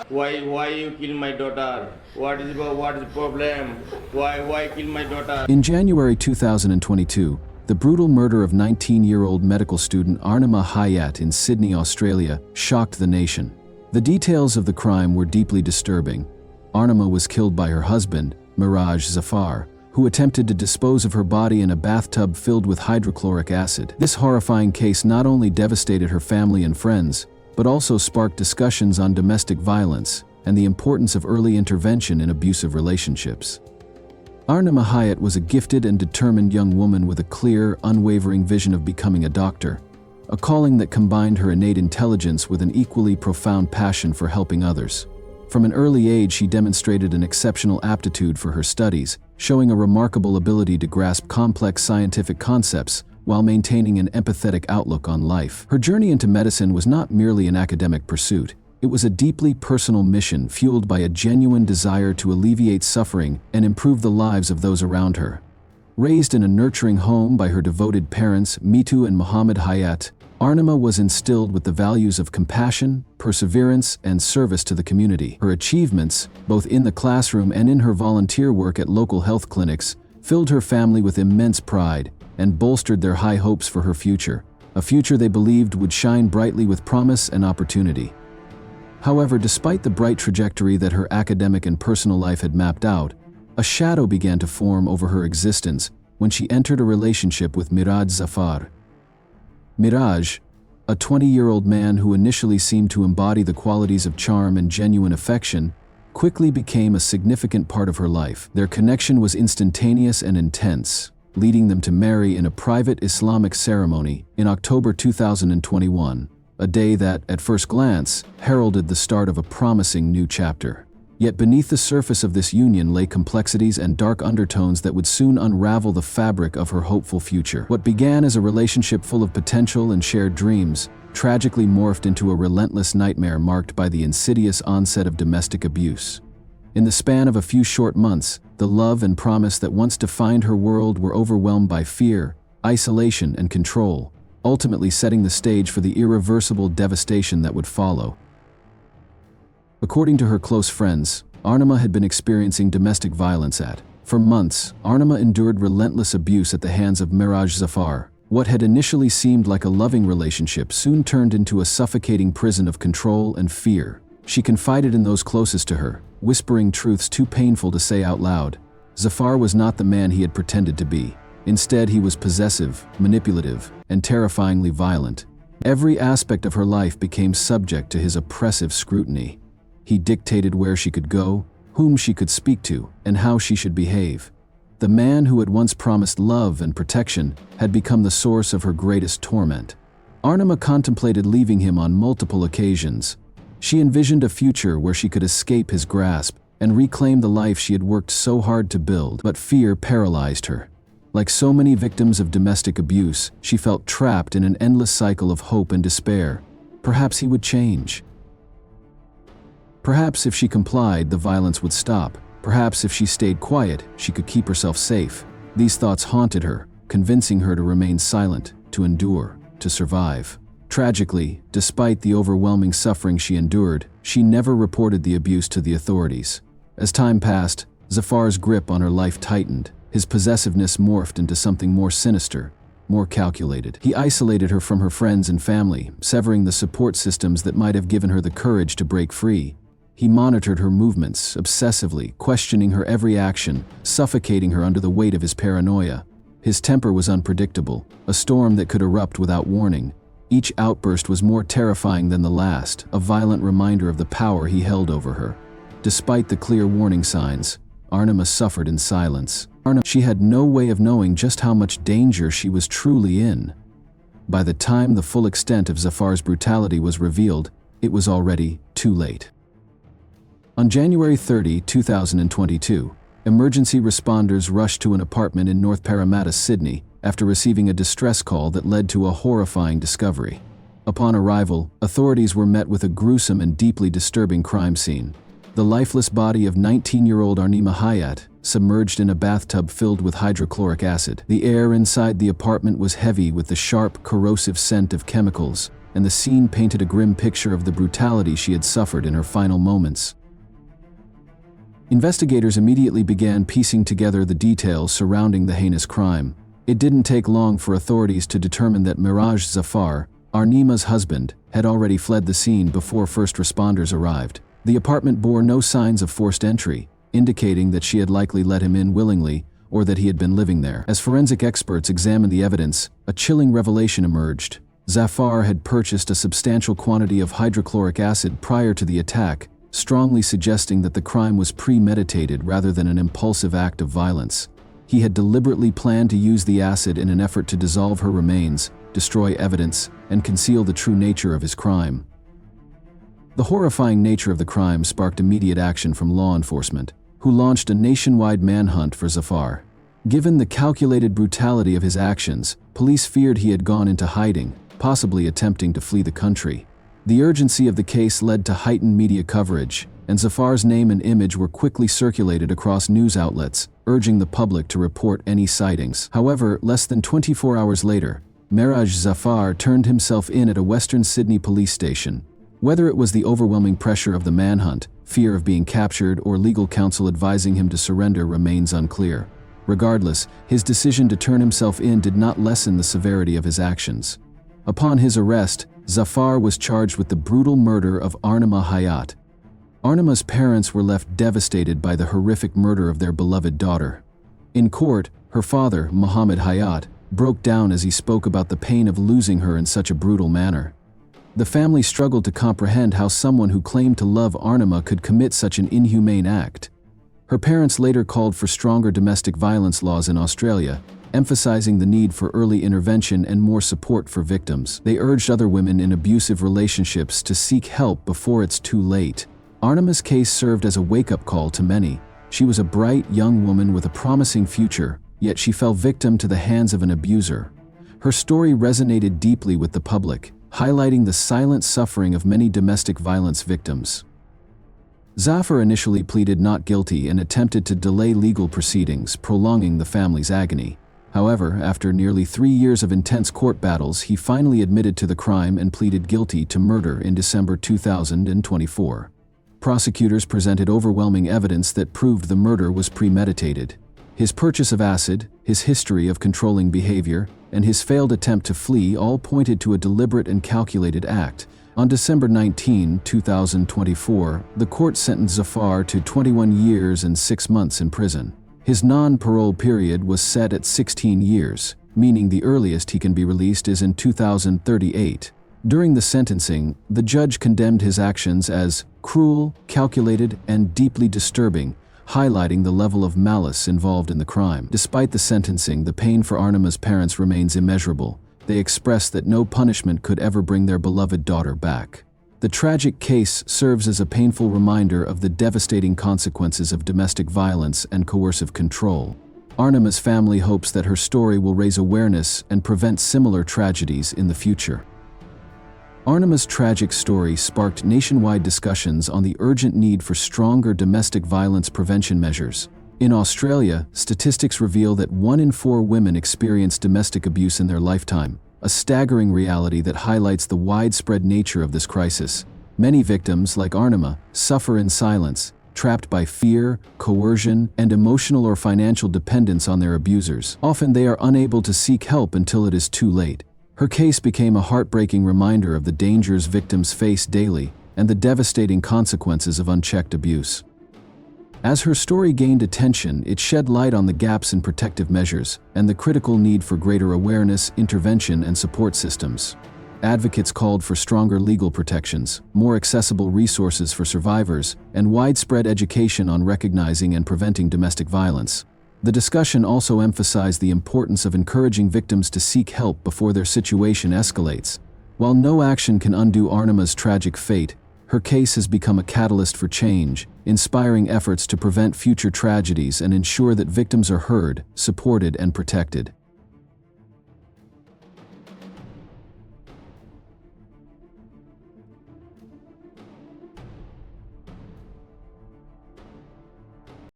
Why you kill my daughter? What is the problem? Why kill my daughter? In January 2022, the brutal murder of 19-year-old medical student Armina Hayat in Sydney, Australia, shocked the nation. The details of the crime were deeply disturbing. Armina was killed by her husband, Miraj Zafar, who attempted to dispose of her body in a bathtub filled with hydrochloric acid. This horrifying case not only devastated her family and friends, but also sparked discussions on domestic violence and the importance of early intervention in abusive relationships. Armina Hayat was a gifted and determined young woman with a clear, unwavering vision of becoming a doctor, a calling that combined her innate intelligence with an equally profound passion for helping others. From an early age, she demonstrated an exceptional aptitude for her studies, showing a remarkable ability to grasp complex scientific concepts while maintaining an empathetic outlook on life. Her journey into medicine was not merely an academic pursuit. It was a deeply personal mission fueled by a genuine desire to alleviate suffering and improve the lives of those around her. Raised in a nurturing home by her devoted parents, Mitu and Muhammad Hayat, Armina was instilled with the values of compassion, perseverance, and service to the community. Her achievements, both in the classroom and in her volunteer work at local health clinics, filled her family with immense pride and bolstered their high hopes for her future, a future they believed would shine brightly with promise and opportunity. However, despite the bright trajectory that her academic and personal life had mapped out, a shadow began to form over her existence when she entered a relationship with Miraj Zafar. Miraj, a 20-year-old man who initially seemed to embody the qualities of charm and genuine affection, quickly became a significant part of her life. Their connection was instantaneous and intense, leading them to marry in a private Islamic ceremony in October 2021, a day that, at first glance, heralded the start of a promising new chapter. Yet beneath the surface of this union lay complexities and dark undertones that would soon unravel the fabric of her hopeful future. What began as a relationship full of potential and shared dreams tragically morphed into a relentless nightmare marked by the insidious onset of domestic abuse. In the span of a few short months, the love and promise that once defined her world were overwhelmed by fear, isolation, and control, ultimately setting the stage for the irreversible devastation that would follow. According to her close friends, Armina had been experiencing domestic violence For months, Armina endured relentless abuse at the hands of Miraj Zafar. What had initially seemed like a loving relationship soon turned into a suffocating prison of control and fear. She confided in those closest to her, whispering truths too painful to say out loud. Zafar was not the man he had pretended to be. Instead, he was possessive, manipulative, and terrifyingly violent. Every aspect of her life became subject to his oppressive scrutiny. He dictated where she could go, whom she could speak to, and how she should behave. The man who had once promised love and protection had become the source of her greatest torment. Armina contemplated leaving him on multiple occasions. She envisioned a future where she could escape his grasp and reclaim the life she had worked so hard to build, but fear paralyzed her. Like so many victims of domestic abuse, she felt trapped in an endless cycle of hope and despair. Perhaps he would change. Perhaps if she complied, the violence would stop. Perhaps if she stayed quiet, she could keep herself safe. These thoughts haunted her, convincing her to remain silent, to endure, to survive. Tragically, despite the overwhelming suffering she endured, she never reported the abuse to the authorities. As time passed, Zafar's grip on her life tightened. His possessiveness morphed into something more sinister, more calculated. He isolated her from her friends and family, severing the support systems that might have given her the courage to break free. He monitored her movements, obsessively, questioning her every action, suffocating her under the weight of his paranoia. His temper was unpredictable, a storm that could erupt without warning. Each outburst was more terrifying than the last, a violent reminder of the power he held over her. Despite the clear warning signs, Armina suffered in silence. She had no way of knowing just how much danger she was truly in. By the time the full extent of Zafar's brutality was revealed, it was already too late. On January 30, 2022, emergency responders rushed to an apartment in North Parramatta, Sydney, after receiving a distress call that led to a horrifying discovery. Upon arrival, authorities were met with a gruesome and deeply disturbing crime scene. The lifeless body of 19-year-old Armina Hayat, submerged in a bathtub filled with hydrochloric acid. The air inside the apartment was heavy with the sharp, corrosive scent of chemicals, and the scene painted a grim picture of the brutality she had suffered in her final moments. Investigators immediately began piecing together the details surrounding the heinous crime. It didn't take long for authorities to determine that Miraj Zafar, Arnima's husband, had already fled the scene before first responders arrived. The apartment bore no signs of forced entry, indicating that she had likely let him in willingly or that he had been living there. As forensic experts examined the evidence, a chilling revelation emerged. Zafar had purchased a substantial quantity of hydrochloric acid prior to the attack, strongly suggesting that the crime was premeditated rather than an impulsive act of violence. He had deliberately planned to use the acid in an effort to dissolve her remains, destroy evidence, and conceal the true nature of his crime. The horrifying nature of the crime sparked immediate action from law enforcement, who launched a nationwide manhunt for Zafar. Given the calculated brutality of his actions, police feared he had gone into hiding, possibly attempting to flee the country. The urgency of the case led to heightened media coverage, and Zafar's name and image were quickly circulated across news outlets, urging the public to report any sightings. However, less than 24 hours later, Miraj Zafar turned himself in at a Western Sydney police station. Whether it was the overwhelming pressure of the manhunt, fear of being captured, or legal counsel advising him to surrender remains unclear. Regardless, his decision to turn himself in did not lessen the severity of his actions. Upon his arrest, Zafar was charged with the brutal murder of Armina Hayat. Arnima's parents were left devastated by the horrific murder of their beloved daughter. In court, her father, Mohammed Hayat, broke down as he spoke about the pain of losing her in such a brutal manner. The family struggled to comprehend how someone who claimed to love Armina could commit such an inhumane act. Her parents later called for stronger domestic violence laws in Australia, emphasizing the need for early intervention and more support for victims. They urged other women in abusive relationships to seek help before it's too late. Arnima's case served as a wake-up call to many. She was a bright, young woman with a promising future, yet she fell victim to the hands of an abuser. Her story resonated deeply with the public, highlighting the silent suffering of many domestic violence victims. Zafar initially pleaded not guilty and attempted to delay legal proceedings, prolonging the family's agony. However, after nearly 3 years of intense court battles, he finally admitted to the crime and pleaded guilty to murder in December 2024. Prosecutors presented overwhelming evidence that proved the murder was premeditated. His purchase of acid, his history of controlling behavior, and his failed attempt to flee all pointed to a deliberate and calculated act. On December 19, 2024, the court sentenced Zafar to 21 years and 6 months in prison. His non-parole period was set at 16 years, meaning the earliest he can be released is in 2038. During the sentencing, the judge condemned his actions as cruel, calculated, and deeply disturbing, highlighting the level of malice involved in the crime. Despite the sentencing, the pain for Arnima's parents remains immeasurable. They express that no punishment could ever bring their beloved daughter back. The tragic case serves as a painful reminder of the devastating consequences of domestic violence and coercive control. Arnima's family hopes that her story will raise awareness and prevent similar tragedies in the future. Arnima's tragic story sparked nationwide discussions on the urgent need for stronger domestic violence prevention measures. In Australia, statistics reveal that 1 in 4 women experience domestic abuse in their lifetime, a staggering reality that highlights the widespread nature of this crisis. Many victims, like Armina, suffer in silence, trapped by fear, coercion, and emotional or financial dependence on their abusers. Often they are unable to seek help until it is too late. Her case became a heartbreaking reminder of the dangers victims face daily and the devastating consequences of unchecked abuse. As her story gained attention, it shed light on the gaps in protective measures and the critical need for greater awareness, intervention, and support systems. Advocates called for stronger legal protections, more accessible resources for survivors, and widespread education on recognizing and preventing domestic violence. The discussion also emphasized the importance of encouraging victims to seek help before their situation escalates. While no action can undo Arnima's tragic fate, her case has become a catalyst for change, inspiring efforts to prevent future tragedies and ensure that victims are heard, supported, and protected.